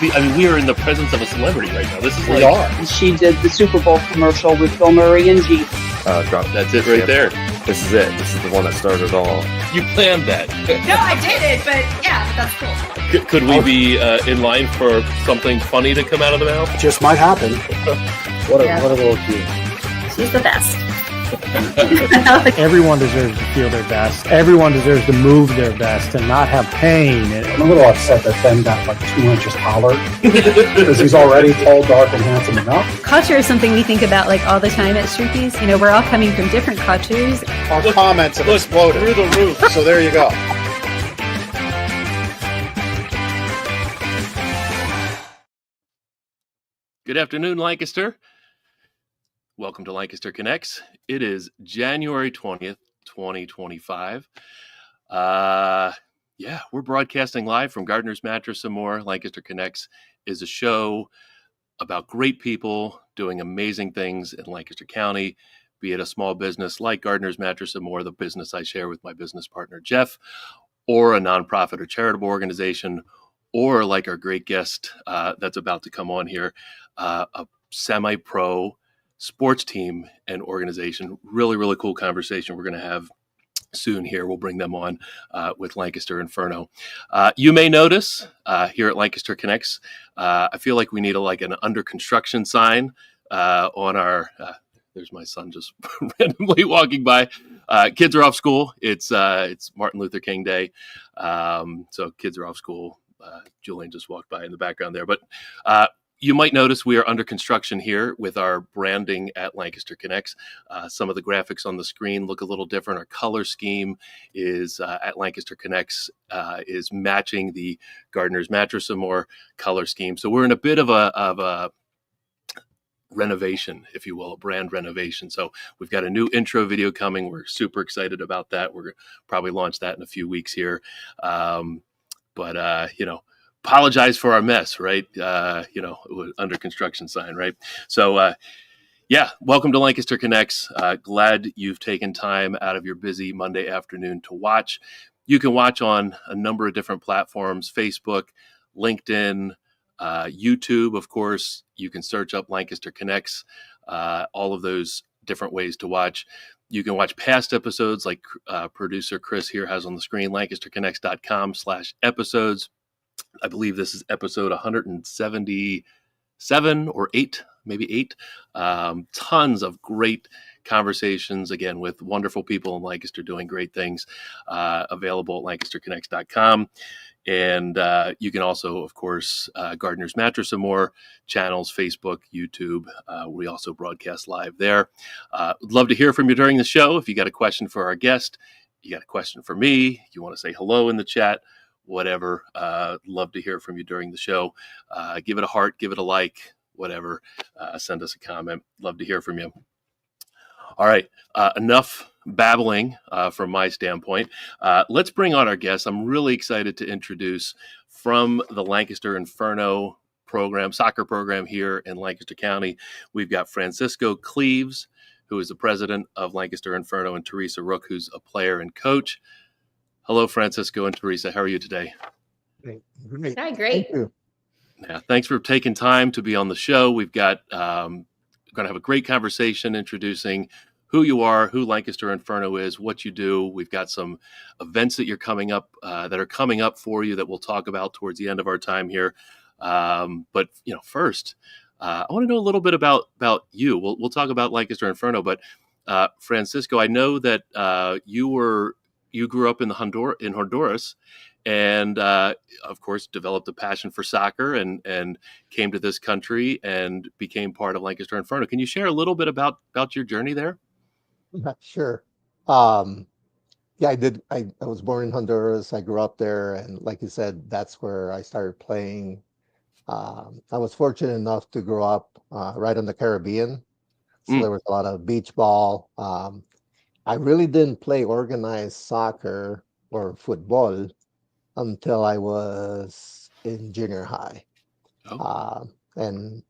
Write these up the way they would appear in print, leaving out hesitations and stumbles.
we are in the presence of a celebrity right now. This is We are. She did the Super Bowl commercial with Bill Murray and G. That's it right there. This is it. This is the one that started it all. You planned that. No, I didn't, but yeah, that's cool. Could we be in line for something funny to come out of the mouth? Just might happen. What a little key. She's the best. Everyone deserves to feel their best. Everyone deserves to move their best and not have pain. I'm a little upset that Ben got like 2 inches taller because he's already tall, dark, and handsome enough. Culture is something we think about like all the time at Shruki's. You know, we're all coming from different cultures. Our comments have exploded through the roof. So there you go. Good afternoon, Lancaster. Welcome to Lancaster Connects. It is January 20th, 2025. We're broadcasting live from Gardner's Mattress and More. Lancaster Connects is a show about great people doing amazing things in Lancaster County, be it a small business like Gardner's Mattress and More, the business I share with my business partner, Jeff, or a nonprofit or charitable organization, or like our great guest that's about to come on here, a semi-pro sports team and organization. Really, really cool conversation we're going to have soon here. We'll bring them on with Lancaster Inferno. You may notice here at Lancaster Connects, I feel like we need an under construction sign on our, there's my son just randomly walking by. Kids are off school. It's Martin Luther King Day. So kids are off school. Julian just walked by in the background there, but you might notice we are under construction here with our branding at Lancaster Connects. Some of the graphics on the screen look a little different. Our color scheme is at Lancaster Connects is matching the Gardner's Mattress and More color scheme. So we're in a bit of a renovation, if you will, a brand renovation. So we've got a new intro video coming. We're super excited about that. We're going to probably launch that in a few weeks here. Apologize for our mess, right? Under construction sign, right? So, welcome to Lancaster Connects. Glad you've taken time out of your busy Monday afternoon to watch. You can watch on a number of different platforms: Facebook, LinkedIn, YouTube, of course. You can search up Lancaster Connects, all of those different ways to watch. You can watch past episodes like producer Chris here has on the screen, lancasterconnects.com/episodes. I believe this is episode 177 or 8, maybe 8. Tons of great conversations, again, with wonderful people in Lancaster doing great things, available at lancasterconnects.com. And you can also, of course, Gardner's Mattress and More channels, Facebook, YouTube. We also broadcast live there. Would love to hear from you during the show. If you got a question for our guest, you got a question for me, you want to say hello in the chat, whatever, love to hear from you during the show. Give it a heart, give it a like, whatever. Send us a comment. Love to hear from you. All right, enough babbling from my standpoint. Let's bring on our guest. I'm really excited to introduce from the Lancaster Inferno program, soccer program here in Lancaster County. We've got Francisco Cleaves, who is the president of Lancaster Inferno, and Teresa Rook, who's a player and coach. Hello, Francisco and Teresa. How are you today? Hi, great. Thank you. Yeah, thanks for taking time to be on the show. We've got going to have a great conversation introducing who you are, who Lancaster Inferno is, what you do. We've got some events that are coming up for you that we'll talk about towards the end of our time here. But first, I want to know a little bit about you. We'll talk about Lancaster Inferno, but Francisco, I know that you grew up in Honduras, and of course developed a passion for soccer and came to this country and became part of Lancaster Inferno. Can you share a little bit about your journey there? Sure. I did. I was born in Honduras. I grew up there, and like you said, that's where I started playing. I was fortunate enough to grow up right in the Caribbean, so there was a lot of beach ball. I really didn't play organized soccer or football until I was in junior high. And,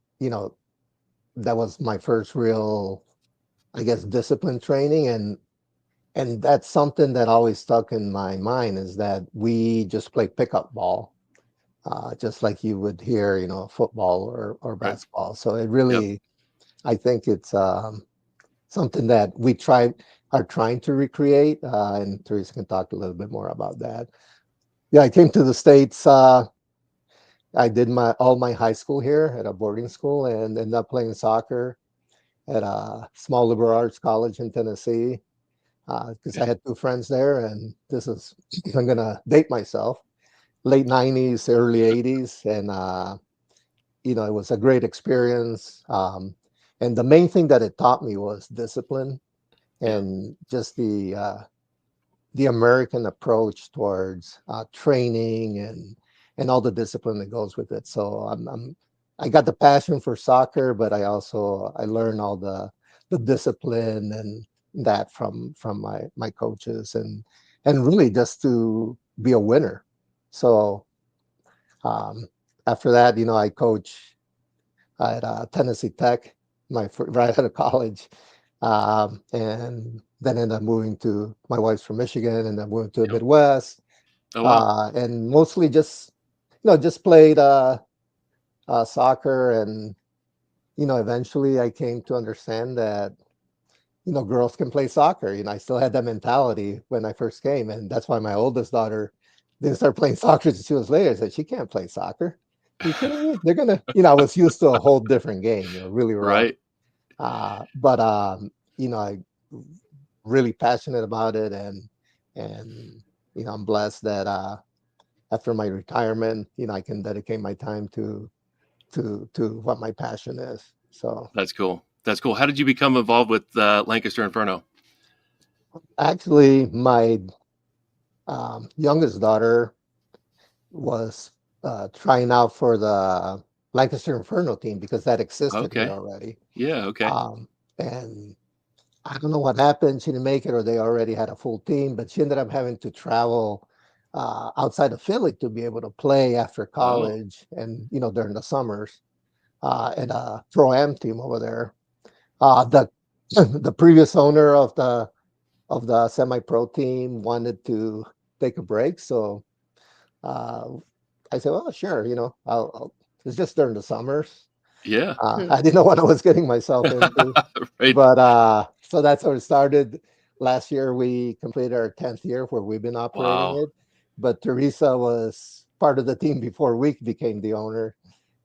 that was my first real, discipline training. And that's something that always stuck in my mind, is that we just play pickup ball. just like you would hear, football or Right. basketball. So it Yep. really, I think it's something that we are trying to recreate, and Teresa can talk a little bit more about that. Yeah, I came to the States. I did all my high school here at a boarding school and ended up playing soccer at a small liberal arts college in Tennessee, because I had two friends there, and this is, I'm gonna date myself, late 90s, early 80s, and it was a great experience. And the main thing that it taught me was discipline Yeah. and just the American approach towards training and all the discipline that goes with it. So I got the passion for soccer, but I learned all the discipline and that from my coaches, and really just to be a winner. So after that, I coach at Tennessee Tech, right out of college, and then ended up moving to, my wife's from Michigan, and then moving to the Yep. Midwest, Oh, wow. and mostly just played soccer, and eventually I came to understand that girls can play soccer. I still had that mentality when I first came, and that's why my oldest daughter didn't start playing soccer until 2 years later. I said, she can't play soccer. Are you kidding me? They're gonna, I was used to a whole different game, really rough. Right. But I really passionate about it, and I'm blessed that after my retirement, I can dedicate my time to what my passion is. So That's cool. That's cool. How did you become involved with Lancaster Inferno? actually, my youngest daughter was trying out for the Lancaster Inferno team because that existed here Okay. already. Yeah. Okay. And I don't know what happened. She didn't make it, or they already had a full team, but she ended up having to travel outside of Philly to be able to play after Oh. college and, during the summers, and a Pro-Am team over there. The the previous owner of the semi-pro team wanted to take a break, so I said, "Well, sure, it's just during the summers." Yeah. I didn't know what I was getting myself into, Right. but so that's how it started. Last year, we completed our 10th year where we've been operating Wow. it. But Teresa was part of the team before we became the owner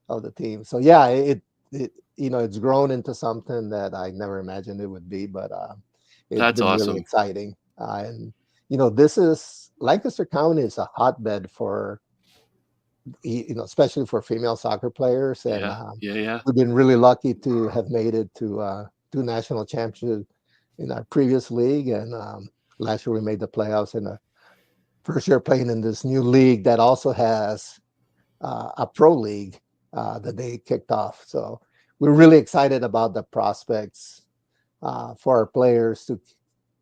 of the team. So yeah, it's grown into something that I never imagined it would be, but it's That's been really awesome. exciting. And this is Lancaster County is a hotbed for especially for female soccer players, and Yeah. Yeah. Yeah. we've been really lucky to have made it to two national championships in our previous league, and last year we made the playoffs in the first year playing in this new league that also has a pro league that they kicked off. So we're really excited about the prospects for our players to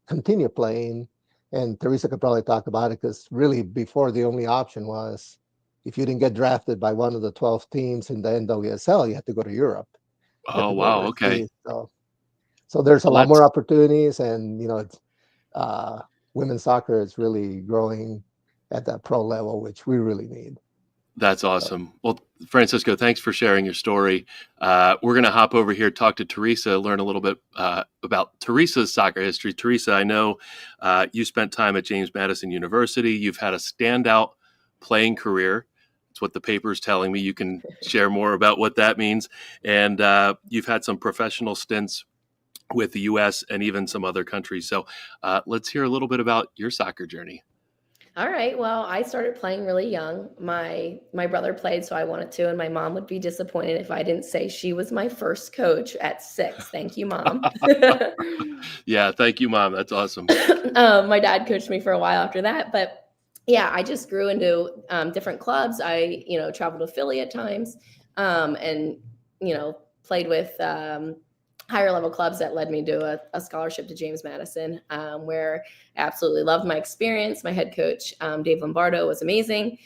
continue playing. And Teresa could probably talk about it, because really before the only option was, if you didn't get drafted by one of the 12 teams in the NWSL, you had to go to Europe. You had Oh, to go wow. Okay. overseas. So there's a Well, lot that's more opportunities, and it's women's soccer is really growing at that pro level, which we really need. That's awesome. Well, Francisco, thanks for sharing your story. We're going to hop over here, talk to Teresa, learn a little bit about Teresa's soccer history. Teresa, I know you spent time at James Madison University. You've had a standout playing career. It's what the paper's telling me. You can share more about what that means. And you've had some professional stints with the U.S. and even some other countries. So let's hear a little bit about your soccer journey. All right. Well, I started playing really young. My brother played, so I wanted to, and my mom would be disappointed if I didn't say she was my first coach at 6. Thank you, Mom. Yeah, thank you, Mom. That's awesome. My dad coached me for a while after that, but yeah, I just grew into different clubs. I, traveled to Philly at times, and played with higher level clubs that led me to a scholarship to James Madison, where I absolutely loved my experience. My head coach, Dave Lombardo, was amazing.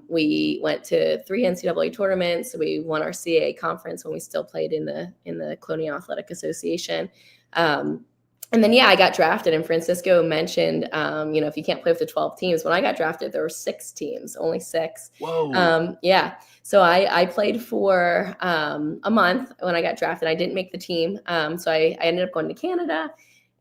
We went to 3 NCAA tournaments. We won our CAA conference when we still played in the Colonial Athletic Association. And then, yeah, I got drafted, and Francisco mentioned, if you can't play with the 12 teams, when I got drafted, there were 6 teams, only 6. Whoa. Yeah. So I played for a month when I got drafted. I didn't make the team. So I ended up going to Canada.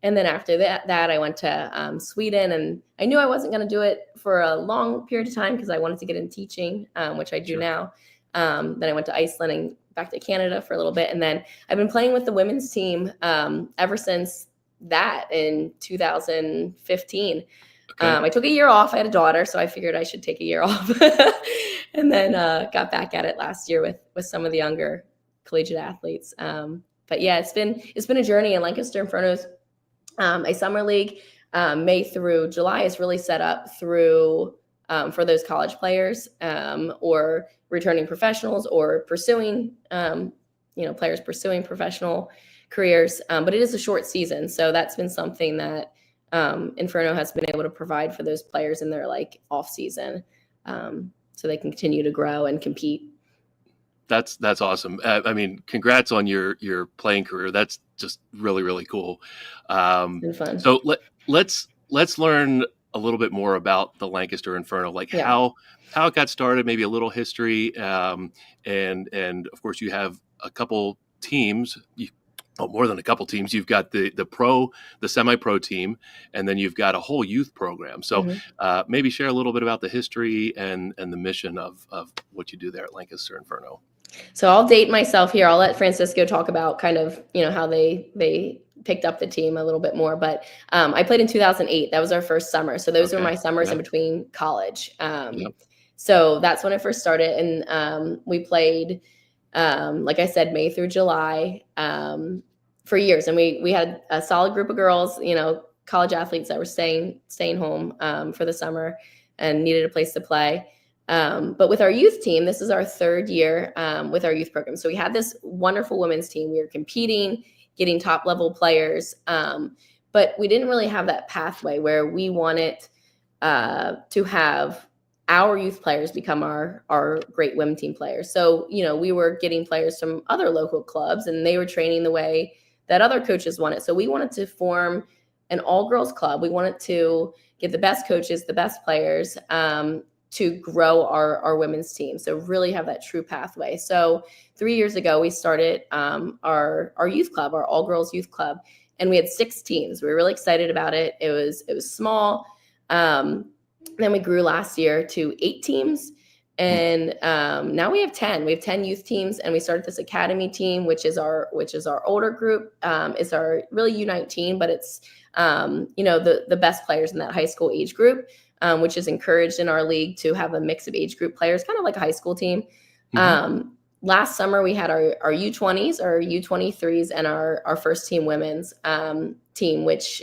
And then after that I went to Sweden, and I knew I wasn't going to do it for a long period of time because I wanted to get into teaching, which I do now. Then I went to Iceland and back to Canada for a little bit. And then I've been playing with the women's team ever since that in 2015. Okay. I took a year off. I had a daughter, so I figured I should take a year off, and then got back at it last year with some of the younger collegiate athletes. But yeah, it's been a journey. And Lancaster Inferno's a summer league, May through July, is really set up through for those college players or returning professionals or pursuing players pursuing professional careers, but it is a short season, so that's been something that Inferno has been able to provide for those players in their off season, so they can continue to grow and compete. That's awesome. I mean, congrats on your playing career. That's just really, really cool. It's been fun. So let's learn a little bit more about the Lancaster Inferno, how it got started, maybe a little history, and of course you have a couple teams. More than a couple teams. You've got the semi-pro team, and then you've got a whole youth program. So maybe share a little bit about the history and the mission of what you do there at Lancaster Inferno. So I'll date myself here. I'll let Francisco talk about kind of, how they picked up the team a little bit more. But I played in 2008. That was our first summer. So those were my summers in between college. So that's when I first started. And we played, like I said, May through July for years. And we had a solid group of girls, college athletes that were staying home for the summer and needed a place to play. But with our youth team, this is our 3rd year with our youth program. So we had this wonderful women's team. We were competing, getting top level players. But we didn't really have that pathway where we wanted to have our youth players become our great women team players. So, we were getting players from other local clubs, and they were training the way that other coaches wanted. So we wanted to form an all-girls club. We wanted to get the best coaches, the best players, to grow our women's team. So really have that true pathway. So 3 years ago, we started our youth club, our all-girls youth club, and we had 6 teams. We were really excited about it. It was small. Then we grew last year to 8 teams. And now we have 10. We have 10 youth teams, and we started this academy team, which is our older group. It's our really U19, but it's the best players in that high school age group, which is encouraged in our league to have a mix of age group players, kind of like a high school team. Last summer we had our U20s, our U23s, and our first team women's team, which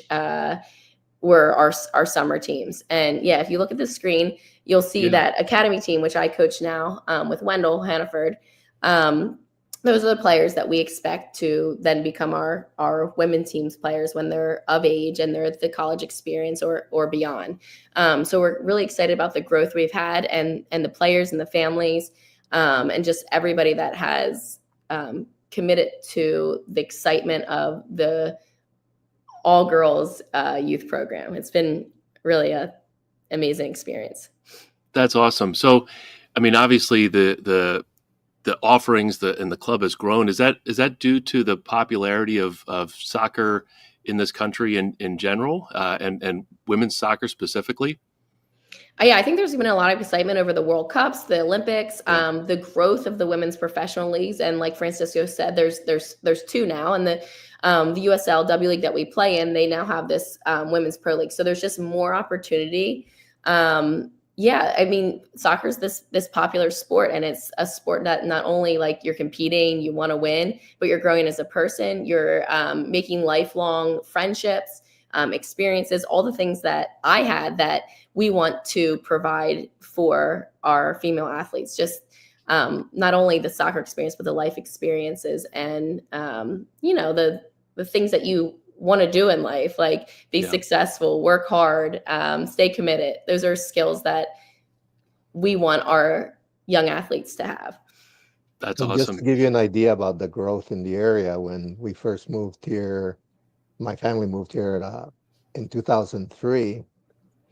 were our summer teams. And yeah, if you look at the screen, you'll see that academy team, which I coach now with Wendell Hannaford. Those are the players that we expect to then become our women teams players when they're of age and they're at the college experience or beyond. So we're really excited about the growth we've had and the players and the families and just everybody that has committed to the excitement of the all girls youth program. It's been really a amazing experience. That's awesome. So, I mean, obviously the offerings and the club has grown. Is that due to the popularity of soccer in this country in general, and women's soccer specifically? Yeah, I think there's been a lot of excitement over the World Cups, the Olympics, the growth of the women's professional leagues, and like Francisco said, there's 2 now, and the USL W League that we play in, they now have this women's pro league. So there's just more opportunity. Yeah, I mean, soccer is this popular sport, and it's a sport that not only like you're competing, you want to win, but you're growing as a person. You're making lifelong friendships, experiences, all the things that I had that we want to provide for our female athletes. Just not only the soccer experience, but the life experiences and the things that you want to do in life, like be successful, work hard, stay committed. Those are skills that we want our young athletes to have. That's and awesome. Just to give you an idea about the growth in the area, when we first moved here my family moved here in 2003.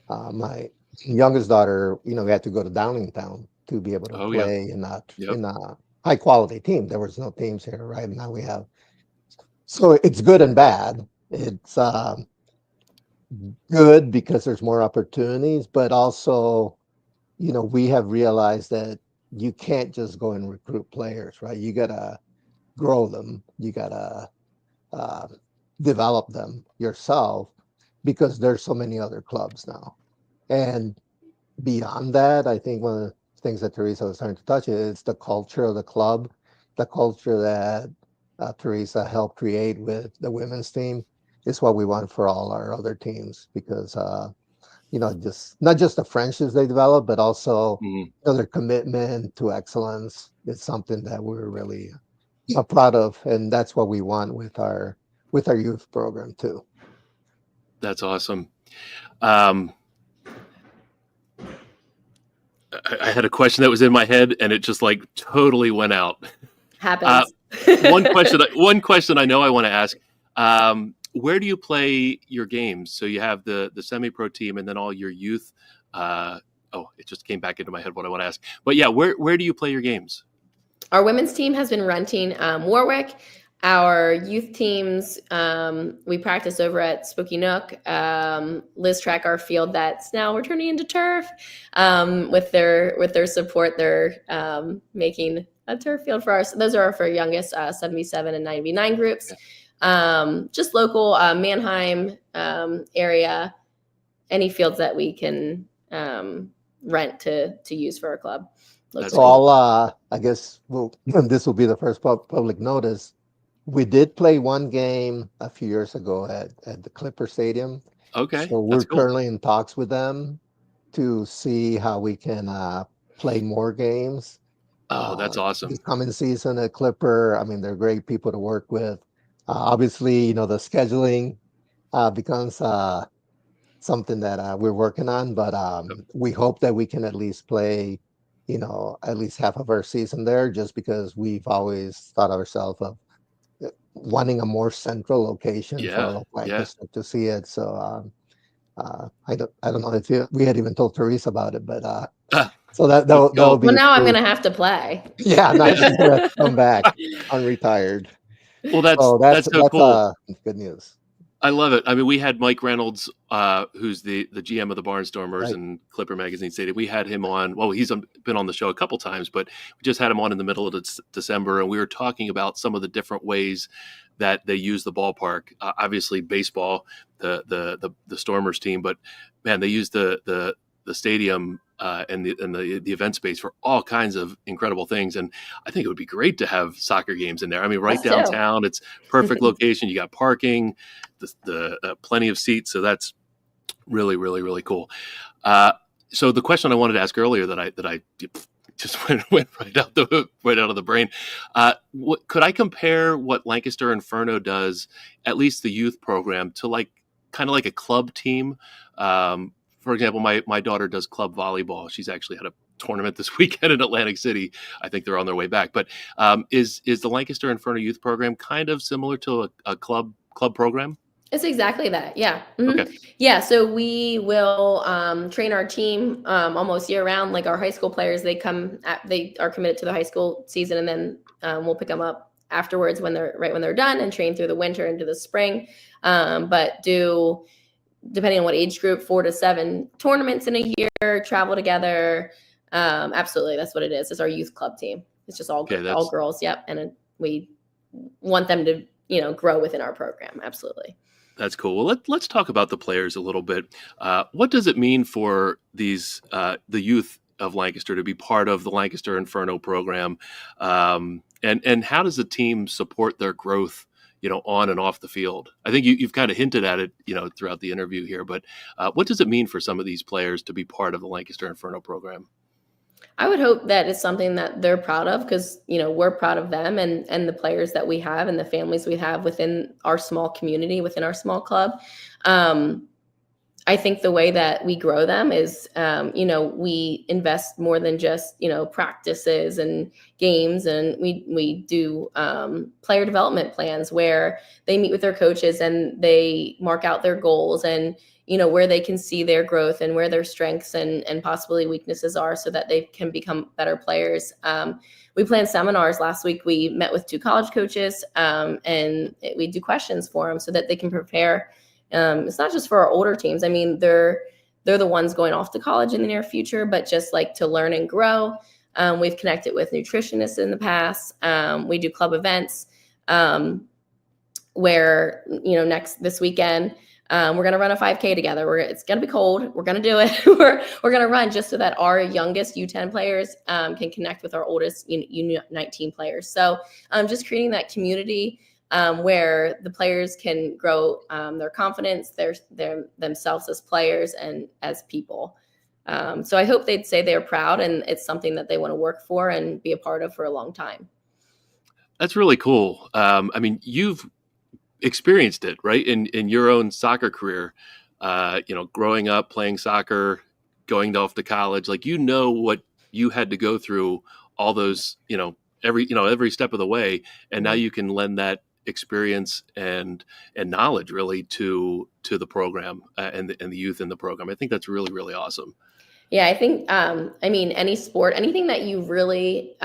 My youngest daughter, we had to go to Downingtown to be able to Oh, yeah. play Yep. in a high quality team. There was no teams here, right? Now we have. So it's good and bad. It's good because there's more opportunities, but also, we have realized that you can't just go and recruit players, right? You gotta grow them. You gotta develop them yourself because there's so many other clubs now. And beyond that, I think one of the things that Teresa was trying to touch is the culture of the club, the culture that Teresa helped create with the women's team is what we want for all our other teams because, just not just the friendships they develop, but also their commitment to excellence is something that we're really proud of. And that's what we want with our youth program too. That's awesome. I had a question that was in my head and it just like totally went out. Happens. One question I know I want to ask. Where do you play your games? So you have the semi-pro team and then all your youth. It just came back into my head what I want to ask. But yeah, where do you play your games? Our women's team has been renting Warwick. Our youth teams, we practice over at Spooky Nook. Liz Track, our field that's now we're turning into turf. With their support, they're making a turf field for us. Those are for our youngest 77 and 99 groups. Just local Mannheim area, any fields that we can rent to use for our club. So I guess this will be the first public notice. We did play one game a few years ago at the Clipper Stadium. Okay. So we're currently in talks with them to see how we can play more games. Oh, that's awesome. This coming season at Clipper, I mean, they're great people to work with. Obviously, the scheduling becomes something that we're working on, but we hope that we can at least play, at least half of our season there, just because we've always thought of ourselves of wanting a more central location for Lancaster to see it. So I don't know if we had even told Teresa about it, but so that'll be. Well, now I'm gonna have to play. Yeah, now she's gonna come back unretired. Well, that's so cool. Good news. I love it. I mean, we had Mike Reynolds, who's the GM of the Barnstormers and Clipper Magazine Stadium. We had him on. Well, he's been on the show a couple times, but we just had him on in the middle of December, and we were talking about some of the different ways that they use the ballpark. Obviously, baseball, the Stormers team, but man, they use the stadium and the event space for all kinds of incredible things. And I think it would be great to have soccer games in there. I mean, right downtown, it's perfect location. You got parking, the plenty of seats. So that's really, really, really cool. So the question I wanted to ask earlier that I just went right out of the brain. Could I compare what Lancaster Inferno does, at least the youth program, to kind of like a club team? For example, my daughter does club volleyball. She's actually had a tournament this weekend in Atlantic City. I think they're on their way back. But is the Lancaster Inferno youth program kind of similar to a club program? It's exactly that. Yeah. Mm-hmm. Okay. Yeah. So we will train our team almost year round. Like our high school players, they are committed to the high school season, and then we'll pick them up afterwards when they're done and train through the winter into the spring. But do, depending on what age group, 4 to 7 tournaments in a year, travel together. Absolutely. That's what it is. It's our youth club team. It's just all girls. Yep. And we want them to, grow within our program. Absolutely. That's cool. Well, let's talk about the players a little bit. What does it mean for these the youth of Lancaster to be part of the Lancaster Inferno program? And how does the team support their growth, on and off the field? I think you've kind of hinted at it, throughout the interview here, but what does it mean for some of these players to be part of the Lancaster Inferno program? I would hope that it's something that they're proud of because, we're proud of them and the players that we have and the families we have within our small community, within our small club. I think the way that we grow them is, we invest more than just, practices and games. And we do player development plans where they meet with their coaches and they mark out their goals and, where they can see their growth and where their strengths and possibly weaknesses are so that they can become better players. We planned seminars last week. We met with 2 college coaches and we do questions for them so that they can prepare. It's not just for our older teams. I mean, they're the ones going off to college in the near future, but just like to learn and grow. We've connected with nutritionists in the past. We do club events where, this weekend, we're going to run a 5K together. It's going to be cold. We're going to do it. we're going to run just so that our youngest U10 players can connect with our oldest U19 players. So just creating that community where the players can grow their confidence, their themselves as players and as people. So I hope they'd say they're proud and it's something that they want to work for and be a part of for a long time. That's really cool. I mean, you've experienced it, right? In your own soccer career, growing up, playing soccer, going off to college, like, what you had to go through, all those, every step of the way. And now you can lend that experience and knowledge really to the program and the youth in the program. I think that's really, really awesome. Yeah, I think, any sport, anything that you really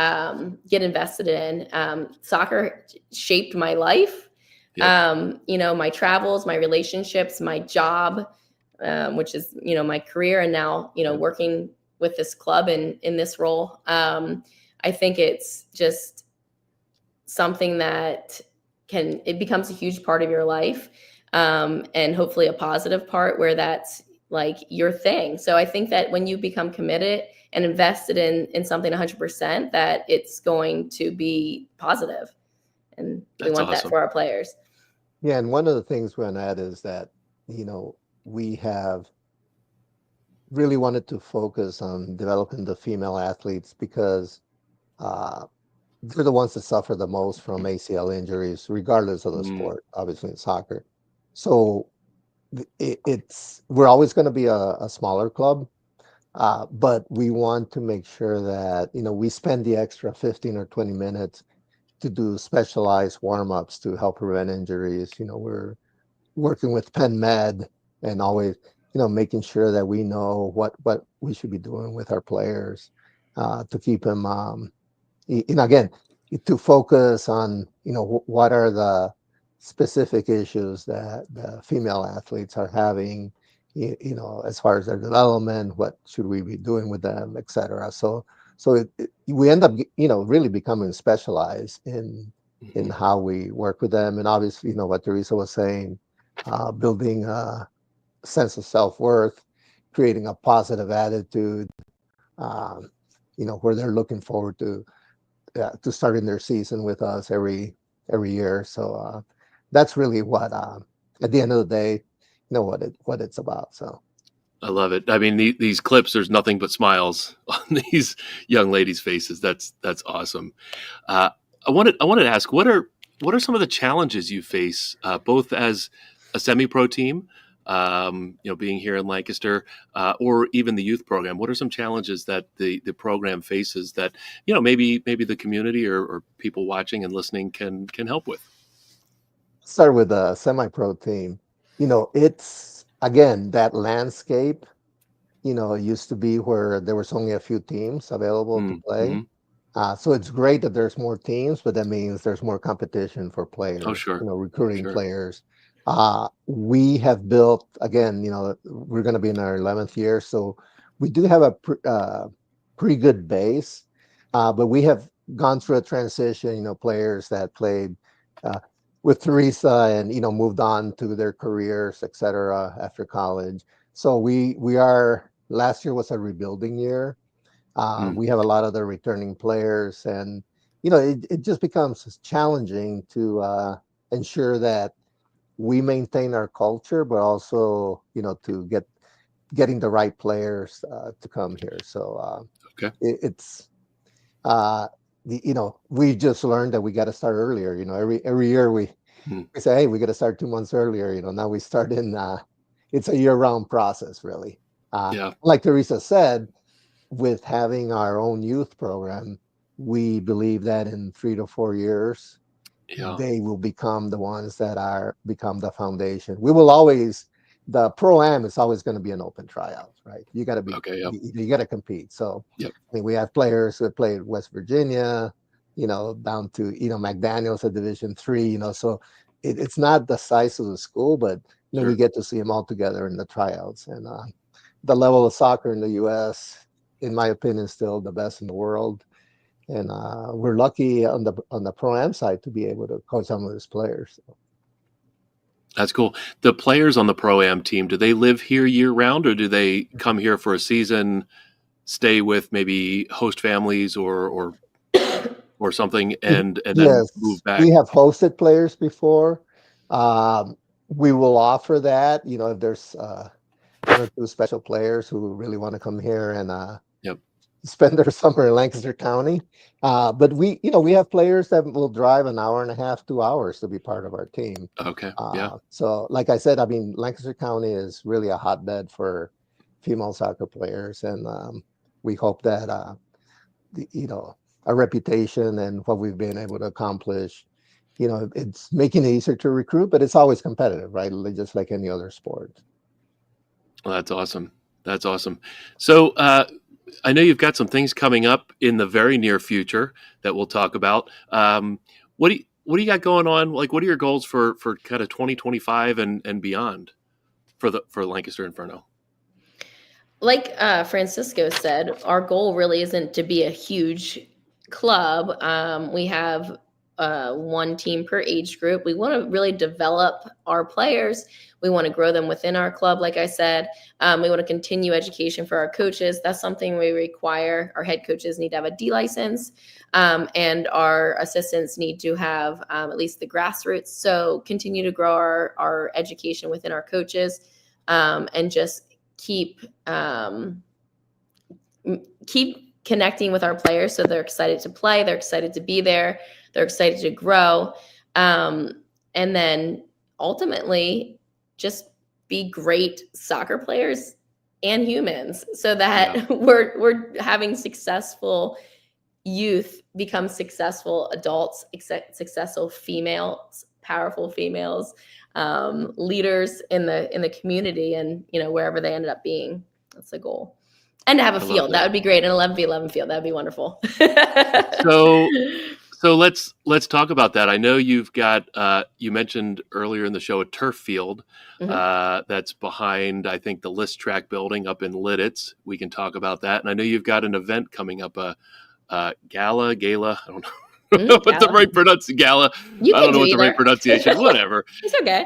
get invested in, soccer shaped my life. Yep. My travels, my relationships, my job, which is, my career. And now, working with this club and in this role. I think it's just something that it becomes a huge part of your life. And hopefully a positive part where that's like your thing. So I think that when you become committed and invested in something 100%, that it's going to be positive. And we want that for our players. Yeah. And one of the things we're going to add is that, we have really wanted to focus on developing the female athletes because they're the ones that suffer the most from ACL injuries, regardless of the sport, obviously in soccer. So we're always going to be a smaller club, but we want to make sure that, we spend the extra 15 or 20 minutes to do specialized warm-ups to help prevent injuries. We're working with Penn Med and always, making sure that we know what we should be doing with our players to keep them, again, to focus on, what are the specific issues that the female athletes are having, as far as their development, what should we be doing with them, et cetera. So we end up, really becoming specialized in how we work with them. And obviously, what Teresa was saying, building a sense of self-worth, creating a positive attitude, where they're looking forward to starting their season with us every year. So that's really what, at the end of the day, what it's about. So I love it. I mean, these clips, there's nothing but smiles on these young ladies' faces. That's awesome. I wanted to ask, what are some of the challenges you face, both as a semi-pro team, being here in Lancaster, or even the youth program? What are some challenges that the program faces that, maybe the community or people watching and listening can help with? Start with a semi-pro team. It's, again, that landscape, it used to be where there was only a few teams available to play. So it's great that there's more teams, but that means there's more competition for players. Oh, sure. Recruiting players. We have built, again, we're going to be in our 11th year, so we do have a pretty good base, but we have gone through a transition, players that played with Teresa and, moved on to their careers, et cetera, after college. So last year was a rebuilding year. We have a lot of the returning players, and, it just becomes challenging to ensure that we maintain our culture, but also, to getting the right players to come here. So it's we just learned that we got to start earlier. Every year we say, hey, we got to start 2 months earlier. Now we start in it's a year-round process, really. Yeah. Like Teresa said, with having our own youth program, we believe that in 3 to 4 years, Yeah. they will become the ones that become the foundation. We will always, the pro-am is always going to be an open tryout, right? You got to be, Okay. Yep. you got to compete. So, Yep. I mean, we have players who have played West Virginia, down to, McDaniels at Division III, so it's not the size of the school, but, Sure. we get to see them all together in the tryouts. And the level of soccer in the U.S., in my opinion, is still the best in the world. And we're lucky on the pro-am side to be able to coach some of those players. That's cool. The players on the pro-am team, do they live here year round, or do they come here for a season, stay with maybe host families or something, and then Yes, move back? we have hosted players before. We will offer that, if there's one or two special players who really want to come here and Yep. spend their summer in Lancaster County. But we have players that will drive an hour and a half, 2 hours to be part of our team. Okay. Yeah. So like I said, I mean, Lancaster County is really a hotbed for female soccer players. And we hope that, our reputation and what we've been able to accomplish, it's making it easier to recruit, but it's always competitive, right? Just like any other sport. Well, that's awesome. That's awesome. So I know you've got some things coming up in the very near future that we'll talk about. What do you got going on? Like, what are your goals for kind of 2025 and beyond for Lancaster Inferno? Like Francisco said, our goal really isn't to be a huge club. We have one team per age group. We want to really develop our players. We want to grow them within our club. Like I said, we want to continue education for our coaches. That's something we require. Our head coaches need to have a D license, and our assistants need to have at least the grassroots. So continue to grow our education within our coaches, and just keep connecting with our players so they're excited to play, they're excited to be there, they're excited to grow, and then ultimately just be great soccer players and humans, so that we're having successful youth become successful adults, successful females, powerful females, leaders in the community, and wherever they ended up being. That's the goal. And to have a field. That would be great. An 11v11 field. That'd be wonderful. So let's talk about that. I know you've got you mentioned earlier in the show a turf field that's behind, I think, the List Track building up in Lidditz. We can talk about that. And I know you've got an event coming up, gala. I don't know what the right pronunciation. Gala. I don't know what the right pronunciation. Whatever. It's okay.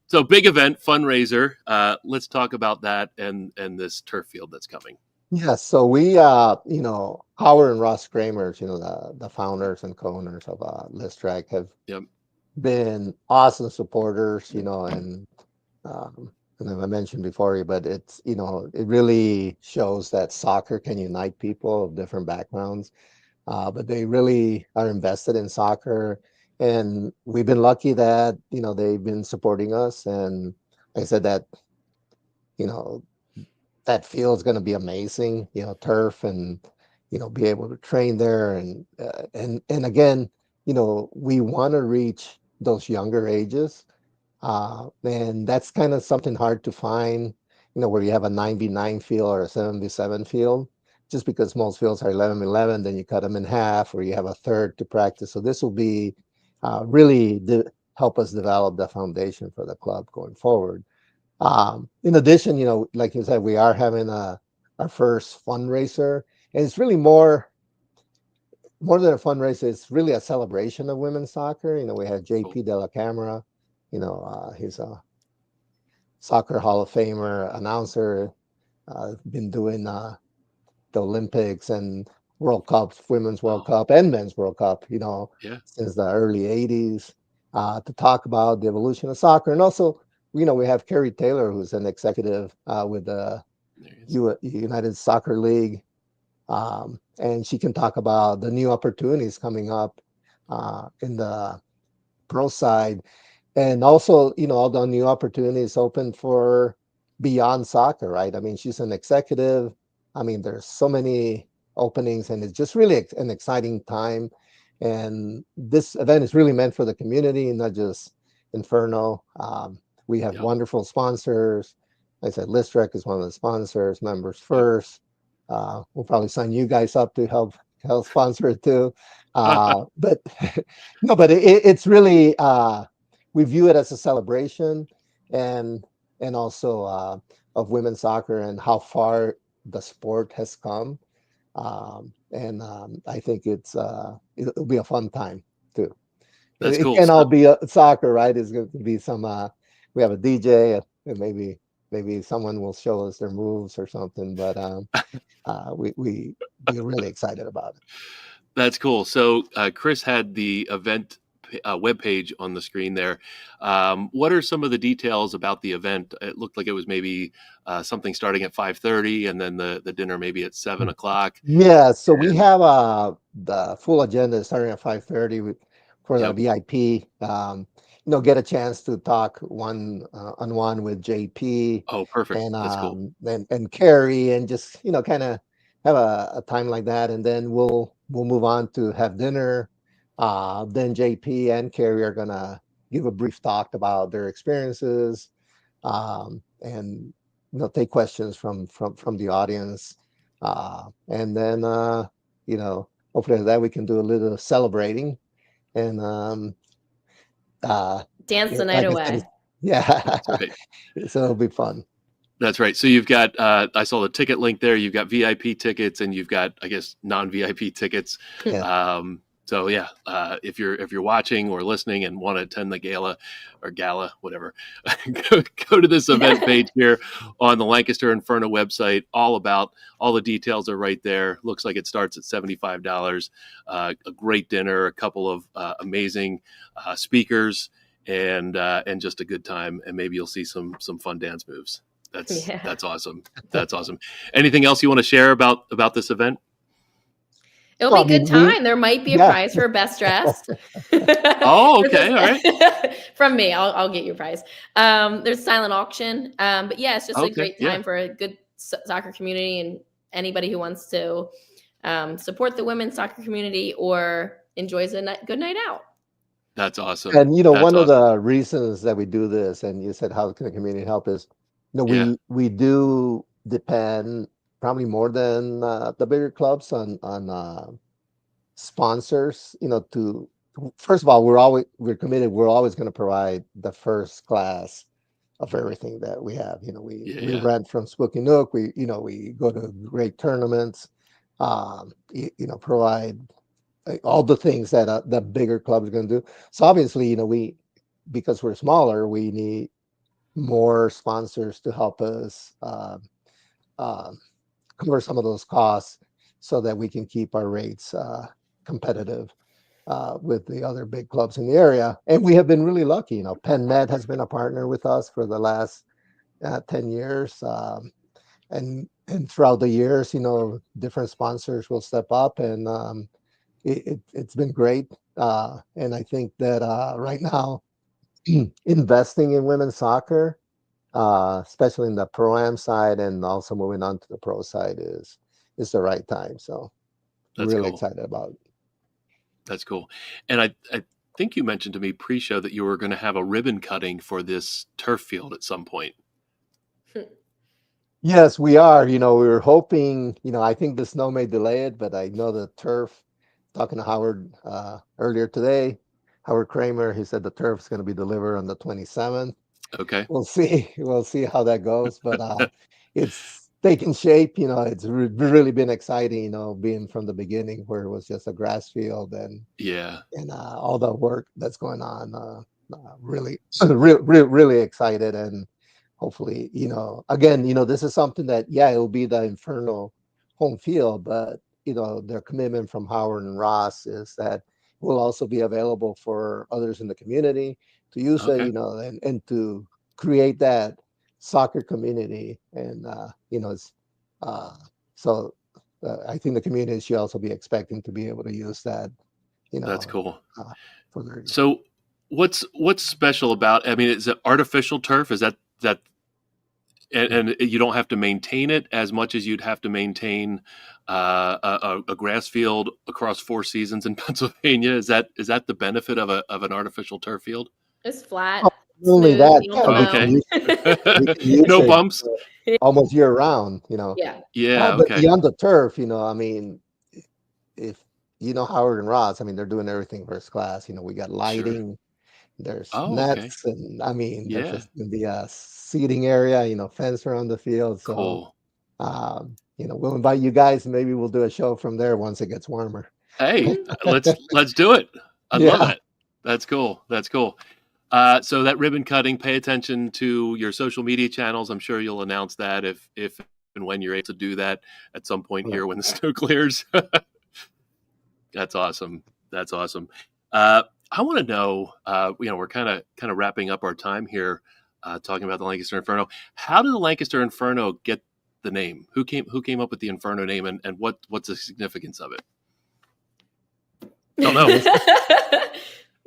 So big event, fundraiser. Let's talk about that and this turf field that's coming. Yeah, so we, Howard and Ross Kramer, the founders and co-owners of List Track, have been awesome supporters, and I mentioned before, but it's, it really shows that soccer can unite people of different backgrounds, but they really are invested in soccer, and we've been lucky that, they've been supporting us, and I said that, that field is going to be amazing, turf, and be able to train there, and again, we want to reach those younger ages, and that's kind of something hard to find, where you have a 9v9 field or a 7v7 field, just because most fields are 11v11, then you cut them in half, or you have a third to practice. So this will be really help us develop the foundation for the club going forward. In addition, like you said, we are having our first fundraiser, and it's really more than a fundraiser. It's really a celebration of women's soccer. We had JP De La Camera, he's a soccer Hall of Famer, announcer, been doing the Olympics and World Cups, Women's World Cup and Men's World Cup, since the early 80s, to talk about the evolution of soccer. And also, we have Carrie Taylor, who's an executive with the United Soccer League, and she can talk about the new opportunities coming up in the pro side, and also, all the new opportunities open for beyond soccer, right? I mean, she's an executive. I mean, there's so many openings, and it's just really an exciting time. And this event is really meant for the community, not just Inferno. We have wonderful sponsors. Like I said, Listrek is one of the sponsors, Members First. We'll probably sign you guys up to help sponsor it too. But no, but it's really, we view it as a celebration, and also of women's soccer and how far the sport has come. I think it'll be a fun time too. That's It cool. can't all be soccer, right? It's going to be some. We have a DJ, and maybe someone will show us their moves or something. But we're really excited about it. That's cool. So Chris had the event webpage on the screen there. What are some of the details about the event? It looked like it was maybe something starting at 5:30, and then the dinner maybe at 7 o'clock. Yeah. So we have the full agenda starting at 5:30 for the VIP. Get a chance to talk one-on-one with JP. Oh, perfect. And That's cool. and Carrie, and just kind of have a time like that, and then we'll move on to have dinner. Then JP and Carrie are gonna give a brief talk about their experiences, and take questions from the audience, and then hopefully that we can do a little celebrating, and dance the night away. Yeah, right. So it'll be fun. That's right. So you've got, I saw the ticket link there. You've got VIP tickets, and you've got, I guess, non-VIP tickets. Yeah. So yeah, if you're watching or listening and want to attend the gala, whatever, go to this event page here on the Lancaster Inferno website. All the details are right there. Looks like it starts at $75. A great dinner, a couple of amazing speakers, and just a good time. And maybe you'll see some fun dance moves. That's awesome. That's awesome. Anything else you want to share about this event? It'll be a good time. There might be a prize for best dressed. Oh, okay. All right. From me, I'll get you a prize. There's silent auction. But yeah, it's just a great time for a good soccer community, and anybody who wants to support the women's soccer community or enjoys a good night out. That's awesome. And one of the reasons that we do this, and you said how can the community help, is we do depend probably more than the bigger clubs on sponsors. To first of all, we're committed. We're always going to provide the first class of everything that we have. We rent from Spooky Nook. We go to great tournaments. Provide all the things that the bigger clubs are going to do. So obviously, because we're smaller, we need more sponsors to help us cover some of those costs, so that we can keep our rates competitive with the other big clubs in the area. And we have been really lucky. Penn Med has been a partner with us for the last 10 years, and throughout the years, different sponsors will step up, and it's been great. And I think that right now, investing in women's soccer, especially in the pro-am side, and also moving on to the pro side, is the right time. So that's really cool. excited about it. That's cool. And I think you mentioned to me pre-show that you were going to have a ribbon cutting for this turf field at some point. Yes, we are. We were hoping, I think the snow may delay it, but I know the turf, talking to Howard earlier today, Howard Kramer, he said the turf is going to be delivered on the 27th. Okay. We'll see how that goes, but it's taking shape. It's really been exciting, being from the beginning where it was just a grass field, and all the work that's going on. Really excited, and hopefully, again, this is something that, it will be the Inferno home field, but their commitment from Howard and Ross is that will also be available for others in the community to use it, and to create that soccer community. And, so I think the community should also be expecting to be able to use that, That's cool. For So what's special about, is it artificial turf? Is that and you don't have to maintain it as much as you'd have to maintain a grass field across 4 seasons in Pennsylvania. Is that the benefit of an artificial turf field? It's flat. Not only smooth, that, you don't we fall can Okay. use, we can use No it bumps. almost year round, Yeah. Yeah. But Okay. beyond the turf, I mean, if Howard and Ross, I mean, they're doing everything first class. We got Sure. lighting, there's Oh, okay. nets, and I mean, there's Yeah. just gonna be a seating area, fence around the field. So, Cool. we'll invite you guys. Maybe we'll do a show from there once it gets warmer. Hey, let's do it. I'd love Yeah. that. That's cool. That's cool. So that ribbon cutting, pay attention to your social media channels. I'm sure you'll announce that if and when you're able to do that at some point here when the snow clears. That's awesome. That's awesome. I want to know, we're kind of wrapping up our time here, talking about the Lancaster Inferno. How did the Lancaster Inferno get the name? Who came up with the Inferno name, and what's the significance of it? Don't know.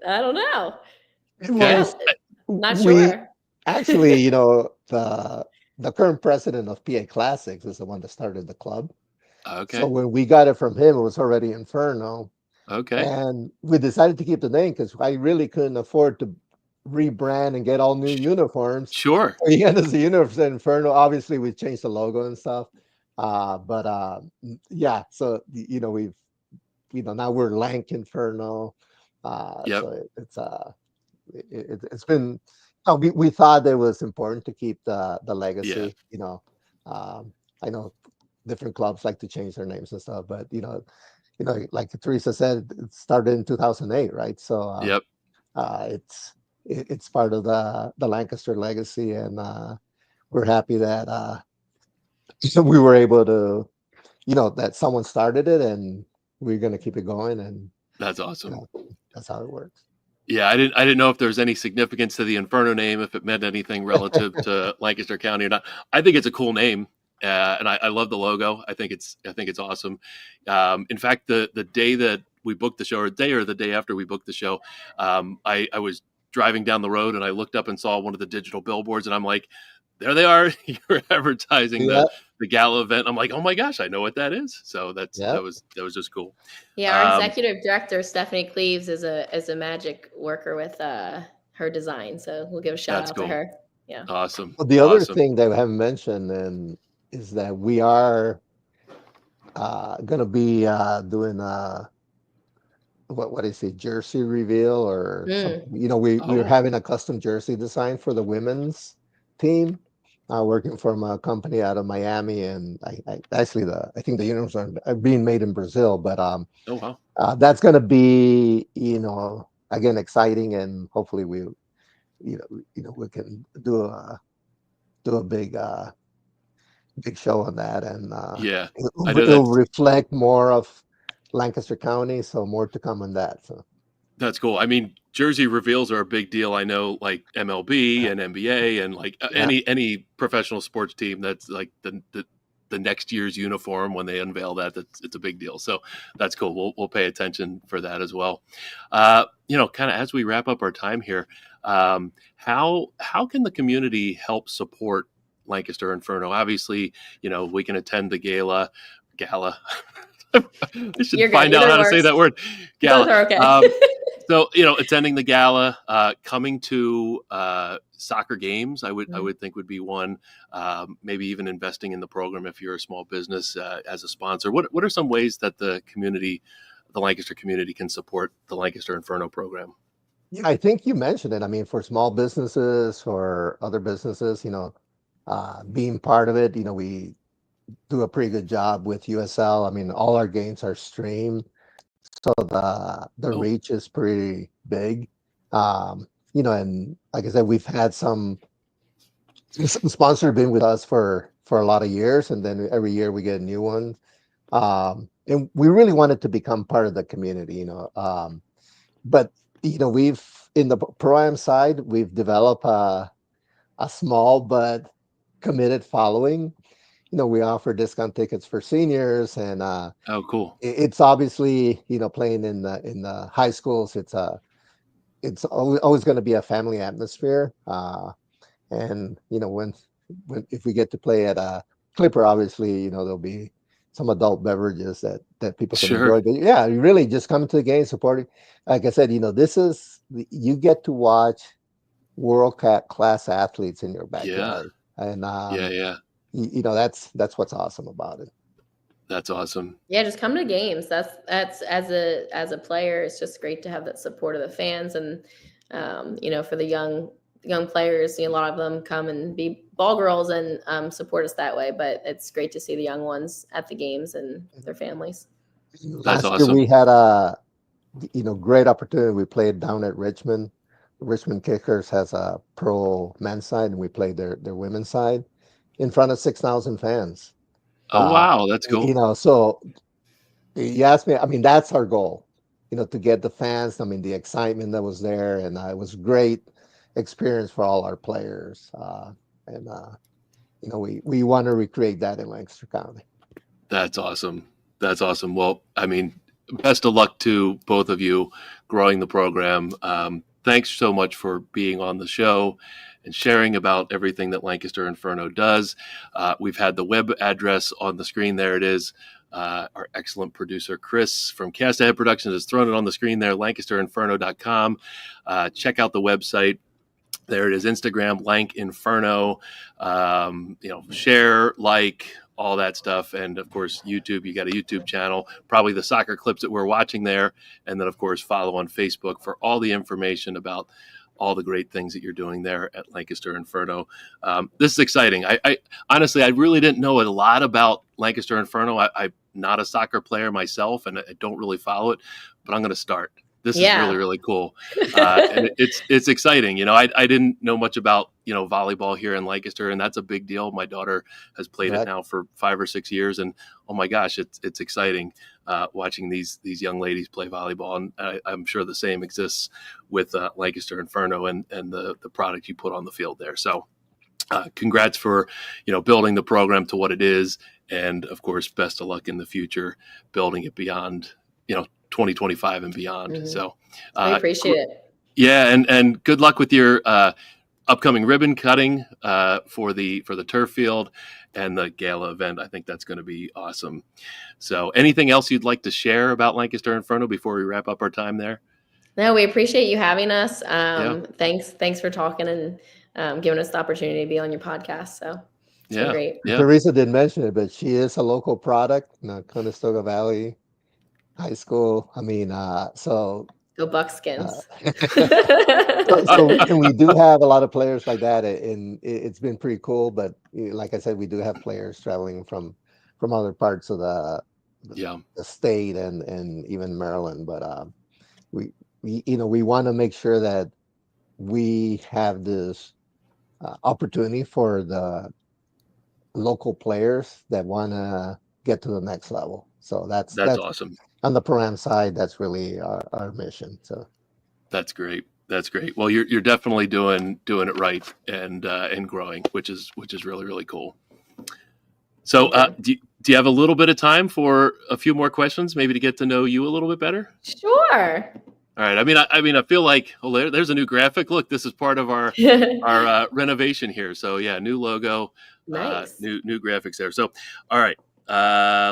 I don't know. Okay. Not sure. Actually, the current president of PA Classics is the one that started the club. Okay. So when we got it from him, it was already Inferno. Okay. And we decided to keep the name because I really couldn't afford to rebrand and get all new uniforms. Sure. So you the uniform Inferno. Obviously, we changed the logo and stuff. Yeah. So we've now we're Lank Inferno. Yep. So it's been. We thought it was important to keep the legacy. Yeah. I know different clubs like to change their names and stuff, but like Teresa said, it started in 2008, right? So Yep. It's part of the Lancaster legacy, and we're happy that we were able to, that someone started it, and we're going to keep it going, and That's awesome. that's how it works. Yeah, I didn't know if there was any significance to the Inferno name, if it meant anything relative to Lancaster County or not. I think it's a cool name, and I love the logo. I think it's awesome. In fact, the day that we booked the show, or the day after we booked the show, I was driving down the road and I looked up and saw one of the digital billboards, and I'm like, there they are. You're advertising the gala event. I'm like, oh my gosh, I know what that is. So that was just cool. Yeah, our executive director Stephanie Cleaves is a magic worker with her design. So we'll give a shout out to her. Yeah, awesome. Well, the other thing that we haven't mentioned is that we are going to be doing what is it, jersey reveal or something. We're having a custom jersey design for the women's team. Working from a company out of Miami, and I think the uniforms are being made in Brazil. But that's going to be again exciting, and hopefully we can do a big show on that, and it'll reflect more of Lancaster County. So more to come on that. So that's cool. I mean, jersey reveals are a big deal. I know, like MLB and NBA and like any professional sports team, that's like the next year's uniform when they unveil that. It's a big deal. So that's cool. We'll pay attention for that as well. Kind of as we wrap up our time here, how can the community help support Lancaster Inferno? Obviously, we can attend the gala. I should find out how to say that word. Gala. Both are okay. So, attending the gala, coming to soccer games, I would think would be one. Maybe even investing in the program if you're a small business as a sponsor. What are some ways that the Lancaster community can support the Lancaster Inferno program? Yeah, I think you mentioned it. I mean, for small businesses or other businesses, being part of it, we do a pretty good job with USL. I mean, all our games are streamed, so the reach is pretty big. And like I said, we've had some sponsors been with us for a lot of years, and then every year we get a new one. And we really wanted to become part of the community, but we've in the pro-am side, we've developed a small but committed following. We offer discount tickets for seniors, and cool. It's obviously playing in the high schools. It's always going to be a family atmosphere, and when if we get to play at a Clipper, obviously, there'll be some adult beverages that people can Sure. enjoy. But yeah, you really just come to the game, supporting. Like I said, you get to watch world class athletes in your backyard, and Yeah. that's what's awesome about it. That's awesome. Yeah, just come to games. That's as a player, it's just great to have that support of the fans, and for the young players, a lot of them come and be ball girls and support us that way. But it's great to see the young ones at the games and their families. That's Last year awesome. we had a great opportunity. We played down at Richmond. Richmond Kickers has a pro men's side, and we played their women's side in front of 6,000 fans. Oh, wow. That's cool. So you asked me, I mean, that's our goal, to get the fans. I mean, the excitement that was there, and it was great experience for all our players. We want to recreate that in Lancaster County. That's awesome. That's awesome. Well, I mean, best of luck to both of you growing the program. Thanks so much for being on the show and sharing about everything that Lancaster Inferno does. We've had the web address on the screen. There it is. Our excellent producer, Chris from Cast Ahead Productions, has thrown it on the screen there, lancasterinferno.com. Check out the website. There it is, Instagram, Lank Inferno. Share, like, all that stuff. And of course, YouTube, you got a YouTube channel, probably the soccer clips that we're watching there. And then of course, follow on Facebook for all the information about all the great things that you're doing there at Lancaster Inferno. This is exciting. I honestly, I really didn't know a lot about Lancaster Inferno. I'm not a soccer player myself, and I don't really follow it, but I'm going to start. This is really, really cool. And it's exciting. I didn't know much about, volleyball here in Lancaster, and that's a big deal. My daughter has played it now for 5 or 6 years, and oh my gosh, it's exciting watching these young ladies play volleyball. And I'm sure the same exists with Lancaster Inferno and the product you put on the field there. So congrats for, building the program to what it is. And of course, best of luck in the future, building it beyond, 2025 and beyond. Mm-hmm. So I appreciate it. Yeah. And good luck with your upcoming ribbon cutting for the turf field and the gala event. I think that's going to be awesome. So anything else you'd like to share about Lancaster Inferno before we wrap up our time there? No, we appreciate you having us. Thanks for talking and giving us the opportunity to be on your podcast. So it's been great. Yeah. Teresa didn't mention it, but she is a local product in the Conestoga Valley High School. I mean, so go Buckskins. And we do have a lot of players like that, and it's been pretty cool. But like I said, we do have players traveling from other parts of the state and even Maryland. But we want to make sure that we have this opportunity for the local players that want to get to the next level. So that's awesome. On the program side, that's really our mission. So that's great. That's great. Well, you're definitely doing it right and growing, which is really, really cool. So do you have a little bit of time for a few more questions, maybe to get to know you a little bit better? Sure. All right. I feel like there's a new graphic. Look, this is part of our our renovation here. So yeah, new logo, nice. New graphics there. So all right.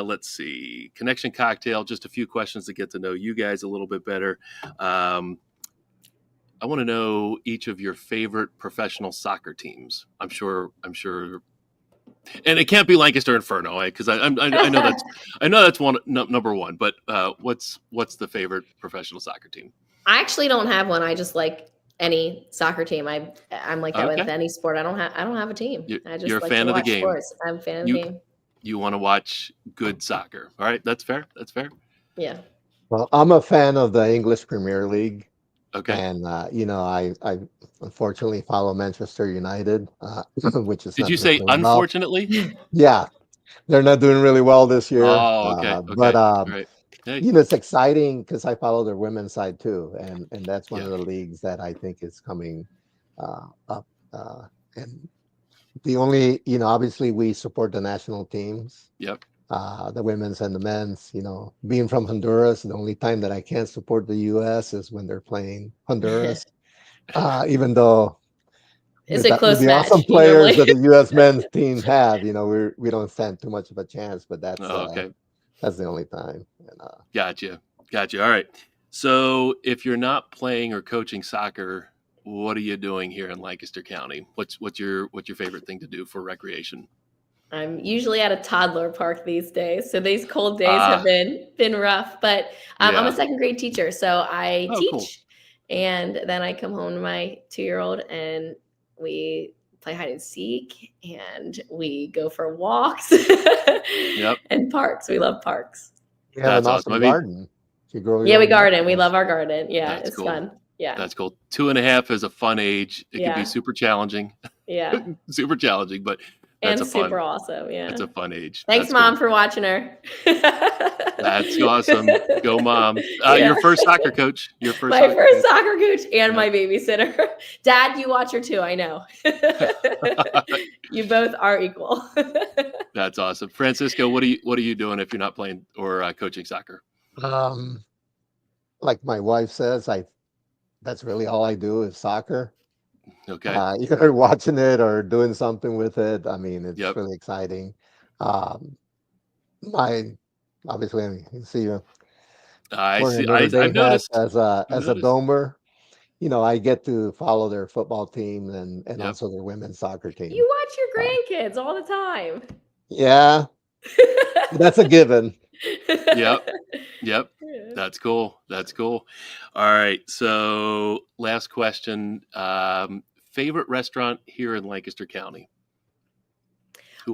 Let's see. Connection cocktail. Just a few questions to get to know you guys a little bit better. I want to know each of your favorite professional soccer teams. I'm sure, and it can't be Lancaster Inferno, because I know that's number one. But what's the favorite professional soccer team? I actually don't have one. I just like any soccer team. I'm like that with any sport. I don't have a team. You're a fan of the game. Sports. I'm a fan of the game. You want to watch good soccer. All right. That's fair. Yeah. Well, I'm a fan of the English Premier League. Okay. And, I unfortunately follow Manchester United, which is. Did you say unfortunately? Well. Yeah. They're not doing really well this year. Oh, okay. But, right. Hey. It's exciting because I follow their women's side too. And that's one of the leagues that I think is coming up. And the only, obviously we support the national teams. Yep. The women's and the men's, being from Honduras, the only time that I can't support the U.S. is when they're playing Honduras. Even though It's a close the match. awesome players that the U.S. men's team have, we don't stand too much of a chance, but that's the only time. And, Gotcha. All right. So if you're not playing or coaching soccer, what are you doing here in Lancaster County? What's your favorite thing to do for recreation? I'm usually at a toddler park these days, so these cold days have been rough. But I'm a second grade teacher, so I teach, cool. and then I come home to my 2-year-old, and we play hide and seek, and we go for walks. And parks. We love parks. You have an awesome garden. We garden. We love our garden. Yeah, it's cool. Fun. Yeah, that's cool. 2.5 is a fun age. It can be super challenging. Yeah, super challenging, but that's super awesome. Yeah, it's a fun age. Thanks, Mom, for watching her. That's awesome. Go, Mom. Your first soccer coach. My first soccer coach and my babysitter. Dad, you watch her too. I know. You both are equal. That's awesome. Francisco, what are you doing if you're not playing or coaching soccer? Like my wife says, that's really all I do is soccer. Okay. Either watching it or doing something with it. I mean, it's really exciting. Obviously, you see you. I've noticed as a domer. I get to follow their football team and also their women's soccer team. You watch your grandkids all the time. Yeah, that's a given. Yep. That's cool. All right. So last question. Favorite restaurant here in Lancaster County?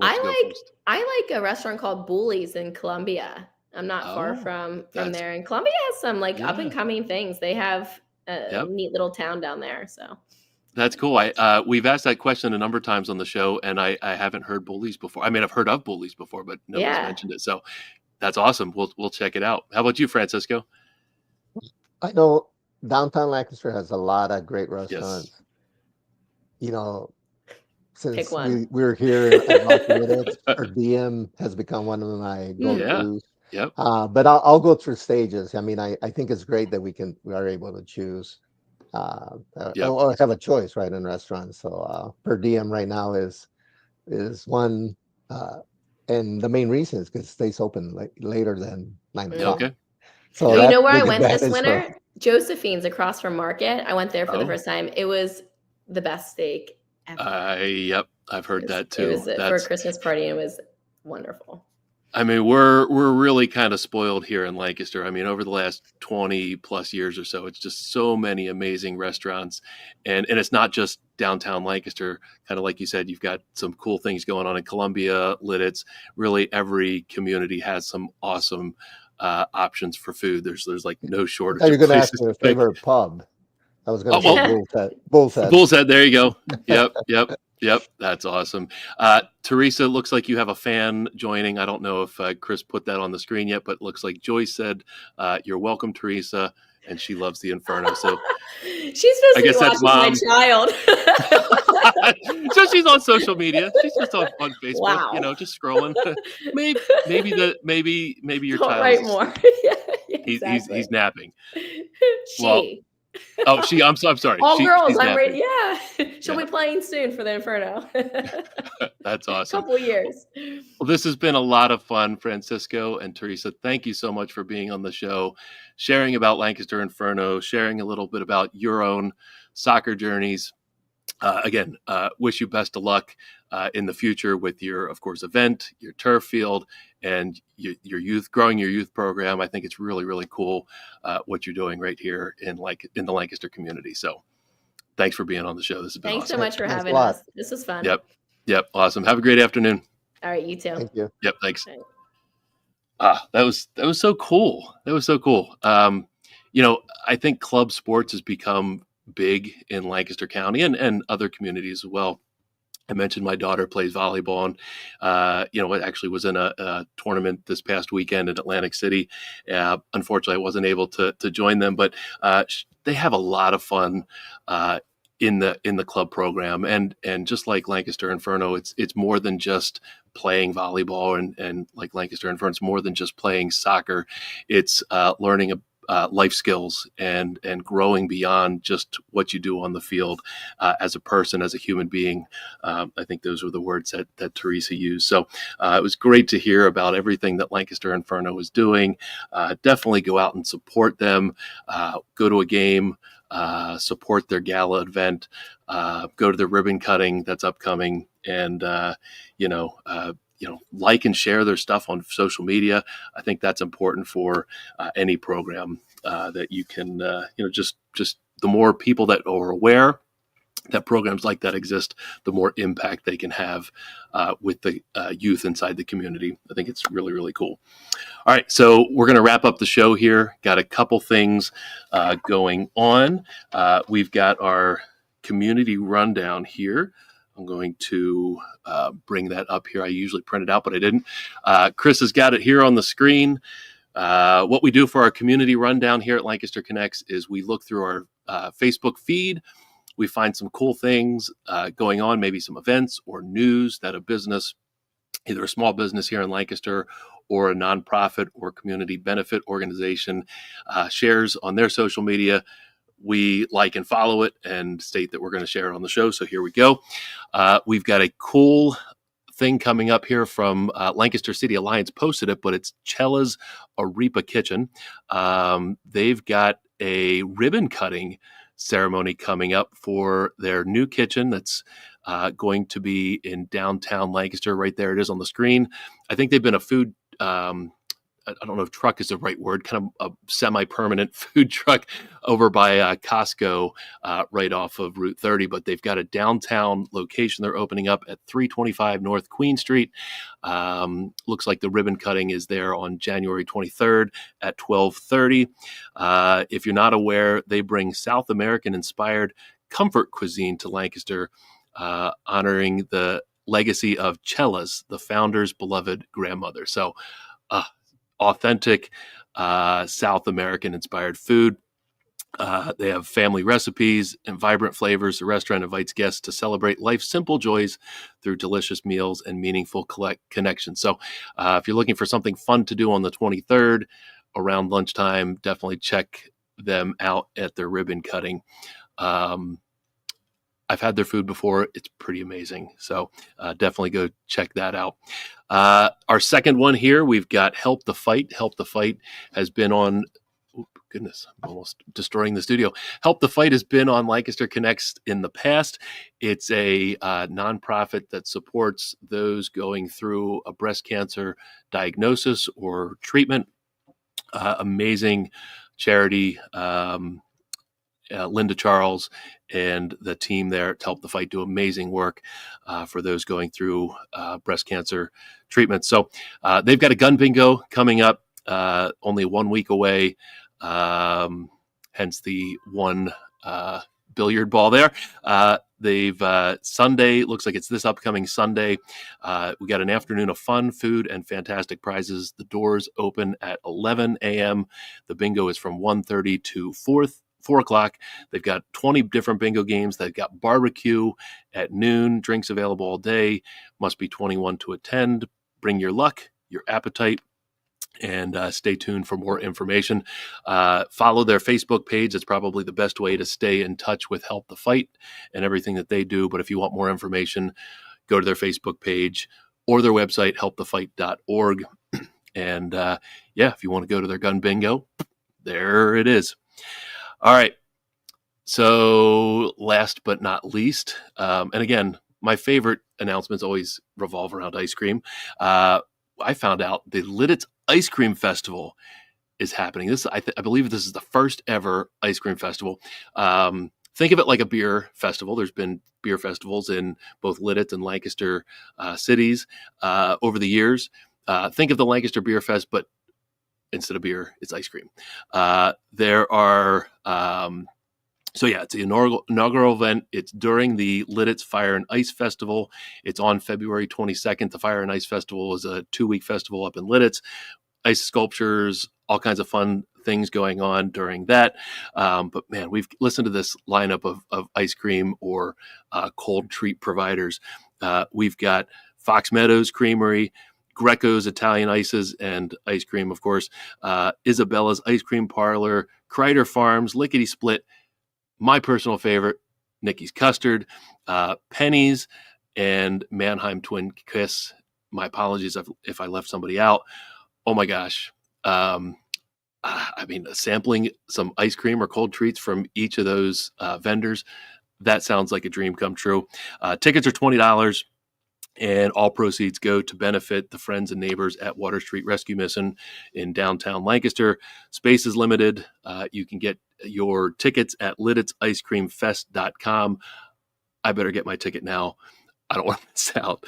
I like a restaurant called Booley's in Columbia. I'm not far from there. And Columbia has some up and coming things. They have a neat little town down there. So that's cool. We've asked that question a number of times on the show, and I haven't heard Booley's before. I mean, I've heard of Booley's before, but nobody's mentioned it. So that's awesome. We'll check it out. How about you, Francisco? I know downtown Lancaster has a lot of great restaurants. Since we're here at Market, our DM has become one of my go-tos. Yep. But I'll go through stages. I mean, I think it's great that we are able to choose or have a choice, right, in restaurants. So per diem right now is one, and the main reason is because it stays open later than 9 o'clock. Okay. So you know where I went this winter? Josephine's across from Market. I went there for the first time. It was the best steak ever. I've heard that too. It was for a Christmas party, and it was wonderful. I mean, we're really kind of spoiled here in Lancaster. I mean, over the last 20 plus years or so, it's just so many amazing restaurants, and it's not just downtown Lancaster. Kind of like you said, you've got some cool things going on in Columbia, Lidditz. Really, every community has some awesome options for food. There's like no shortage. You're going to ask me your favorite pub. I was going to say Bull's Head. Bull's Head. There you go. Yep. That's awesome. Teresa, looks like you have a fan joining. I don't know if Chris put that on the screen yet, but it looks like Joyce said, "You're welcome, Teresa," and she loves the Inferno. So she's supposed to be watching my child. So she's on social media. She's just on Facebook. Wow. Just scrolling. maybe your don't child. Write more. Exactly. He's napping. I'm sorry. All girls. I'm ready. Yeah. She'll be playing soon for the Inferno. That's awesome. Couple years. Well, this has been a lot of fun, Francisco and Teresa. Thank you so much for being on the show, sharing about Lancaster Inferno, sharing a little bit about your own soccer journeys. Again, wish you best of luck in the future with your, of course, event, your turf field, and your youth, growing your youth program. I think it's really, really cool what you're doing right here in the Lancaster community. So thanks for being on the show. This has been Thanks awesome. So much for having us. This was fun. Yep. Awesome. Have a great afternoon. All right. You too. Thank you. Yep. Thanks. Right. That was so cool. I think club sports has become big in Lancaster County and other communities as well. I mentioned my daughter plays volleyball, and actually was in a tournament this past weekend in Atlantic City. Unfortunately, I wasn't able to join them, but they have a lot of fun in the club program, and just like Lancaster Inferno, it's more than just playing volleyball, and like Lancaster Inferno, it's more than just playing soccer. It's learning life skills and growing beyond just what you do on the field as a person, as a human being. I think those were the words that Teresa used. So it was great to hear about everything that Lancaster Inferno is doing. Definitely go out and support them. Go to a game. Support their gala event. Go to their ribbon cutting that's upcoming, and like and share their stuff on social media. I think that's important for any program that you can, just the more people that are aware that programs like that exist, the more impact they can have with the youth inside the community. I think it's really, really cool. All right, so we're going to wrap up the show here. Got a couple things going on. We've got our community rundown here. I'm going to bring that up here. I usually print it out, but I didn't. Chris has got it here on the screen. What we do for our community rundown here at Lancaster Connects is we look through our Facebook feed. We find some cool things going on, maybe some events or news that a business, either a small business here in Lancaster or a nonprofit or community benefit organization, shares on their social media. We like and follow it and state that we're going to share it on the show. So here we go. We've got a cool thing coming up here from Lancaster City Alliance posted it, but it's Cella's Arepa Kitchen. They've got a ribbon cutting ceremony coming up for their new kitchen that's going to be in downtown Lancaster. Right there it is on the screen. I think they've been a food I don't know if truck is the right word, kind of a semi-permanent food truck over by Costco right off of Route 30, but they've got a downtown location they're opening up at 325 North Queen Street. Looks like the ribbon cutting is there on January 23rd at 12:30. If you're not aware, they bring South American-inspired comfort cuisine to Lancaster, honoring the legacy of Cella's, the founder's beloved grandmother. So, authentic South American inspired food. They have family recipes and vibrant flavors. The restaurant invites guests to celebrate life's simple joys through delicious meals and meaningful connections. So if you're looking for something fun to do on the 23rd around lunchtime, definitely check them out at their ribbon cutting. I've had their food before. It's pretty amazing. So definitely go check that out. Our second one here, we've got Help the Fight. Help the Fight has been on, goodness, I'm almost destroying the studio. Help the Fight has been on Lancaster Connects in the past. It's a nonprofit that supports those going through a breast cancer diagnosis or treatment. Amazing charity. Linda Charles and the team there at Help the Fight do amazing work for those going through breast cancer treatment. So they've got a gun bingo coming up only 1 week away, hence the one billiard ball there. They've Sunday, looks like it's this upcoming Sunday. We got an afternoon of fun, food, and fantastic prizes. The doors open at 11 a.m. The bingo is from 1:30 to 4 o'clock. They've got 20 different bingo games. They've got barbecue at noon, drinks available all day. Must be 21 to attend. Bring your luck, your appetite, and stay tuned for more information. Follow their Facebook page. It's probably the best way to stay in touch with Help the Fight and everything that they do. But if you want more information, go to their Facebook page or their website, helpthefight.org. And if you want to go to their gun bingo, there it is. All right. So last but not least, and again, my favorite announcements always revolve around ice cream. I found out the Lidditz Ice Cream Festival is happening. I believe this is the first ever ice cream festival. Think of it like a beer festival. There's been beer festivals in both Lidditz and Lancaster cities over the years. Think of the Lancaster Beer Fest, but instead of beer, it's ice cream. There are, it's the inaugural event. It's during the Lidditz Fire and Ice Festival. It's on February 22nd. The Fire and Ice Festival is a 2-week festival up in Lidditz. Ice sculptures, all kinds of fun things going on during that. But man, we've listened to this lineup of ice cream or cold treat providers. We've got Fox Meadows Creamery, Greco's Italian Ices and Ice Cream, of course, Isabella's Ice Cream Parlor, Kreider Farms, Lickety Split, my personal favorite, Nikki's Custard, Penny's, and Mannheim Twin Kiss. My apologies if I left somebody out. Oh my gosh. Sampling some ice cream or cold treats from each of those vendors, that sounds like a dream come true. Tickets are $20, and all proceeds go to benefit the friends and neighbors at Water Street Rescue Mission in downtown Lancaster. Space is limited. You can get your tickets at lidditsicecreamfest.com. I better get my ticket now. I don't want to miss out.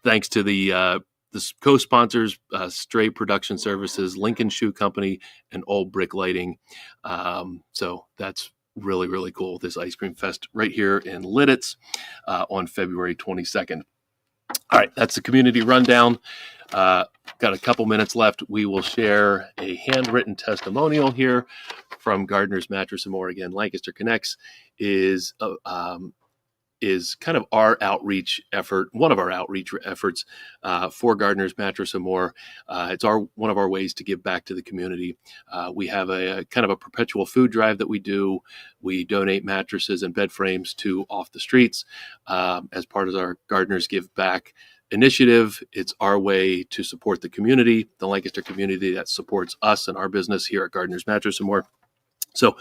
Thanks to the co-sponsors, Stray Production Services, Lincoln Shoe Company, and Old Brick Lighting. So that's really, really cool. This Ice Cream Fest right here in Lidditz on February 22nd. All right, that's the community rundown. Got a couple minutes left. We will share a handwritten testimonial here from Gardner's Mattress and More. Again, Lancaster Connects is kind of our outreach effort, one of our outreach efforts for Gardner's Mattress and More. It's one of our ways to give back to the community. We have a kind of a perpetual food drive that we do. We donate mattresses and bed frames to Off the Streets as part of our Gardner's Give Back initiative. It's our way to support the community, the Lancaster community that supports us and our business here at Gardner's Mattress and More. So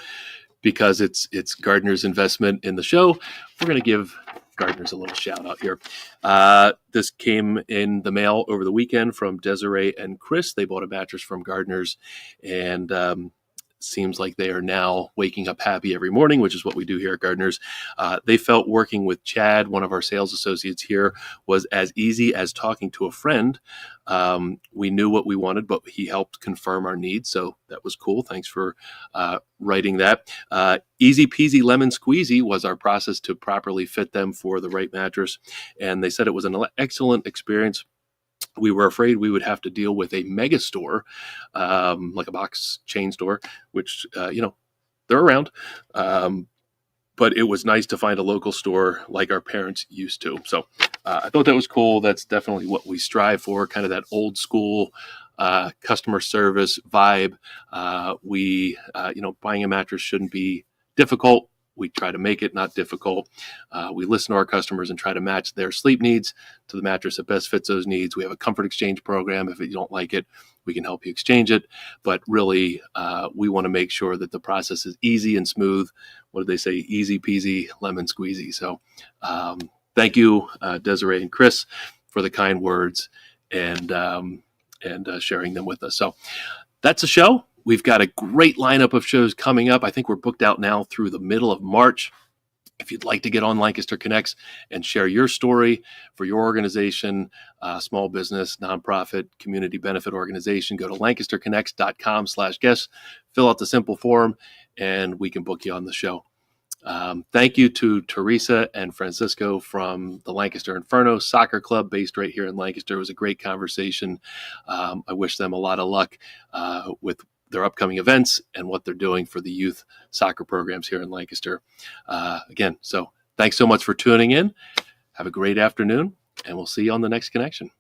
because it's Gardner's investment in the show, we're going to give Gardner's a little shout out here. This came in the mail over the weekend from Desiree and Chris. They bought a mattress from Gardner's, and seems like they are now waking up happy every morning, which is what we do here at Gardner's. They felt working with Chad, one of our sales associates here, was as easy as talking to a friend. We knew what we wanted, but he helped confirm our needs. So that was cool. Thanks for writing that. Easy peasy lemon squeezy was our process to properly fit them for the right mattress. And they said it was an excellent experience. We were afraid we would have to deal with a mega store, like a box chain store, which, they're around. But it was nice to find a local store like our parents used to. So I thought that was cool. That's definitely what we strive for, kind of that old school customer service vibe. Buying a mattress shouldn't be difficult. We try to make it not difficult. We listen to our customers and try to match their sleep needs to the mattress that best fits those needs. We have a comfort exchange program. If you don't like it, we can help you exchange it. But really, we want to make sure that the process is easy and smooth. What did they say? Easy peasy, lemon squeezy. So thank you, Desiree and Chris, for the kind words and sharing them with us. So that's the show. We've got a great lineup of shows coming up. I think we're booked out now through the middle of March. If you'd like to get on Lancaster Connects and share your story for your organization, small business, nonprofit, community benefit organization, go to lancasterconnects.com/guest, fill out the simple form, and we can book you on the show. Thank you to Teresa and Francisco from the Lancaster Inferno Soccer Club based right here in Lancaster. It was a great conversation. I wish them a lot of luck with their upcoming events and what they're doing for the youth soccer programs here in Lancaster. So thanks so much for tuning in. Have a great afternoon, and we'll see you on the next connection.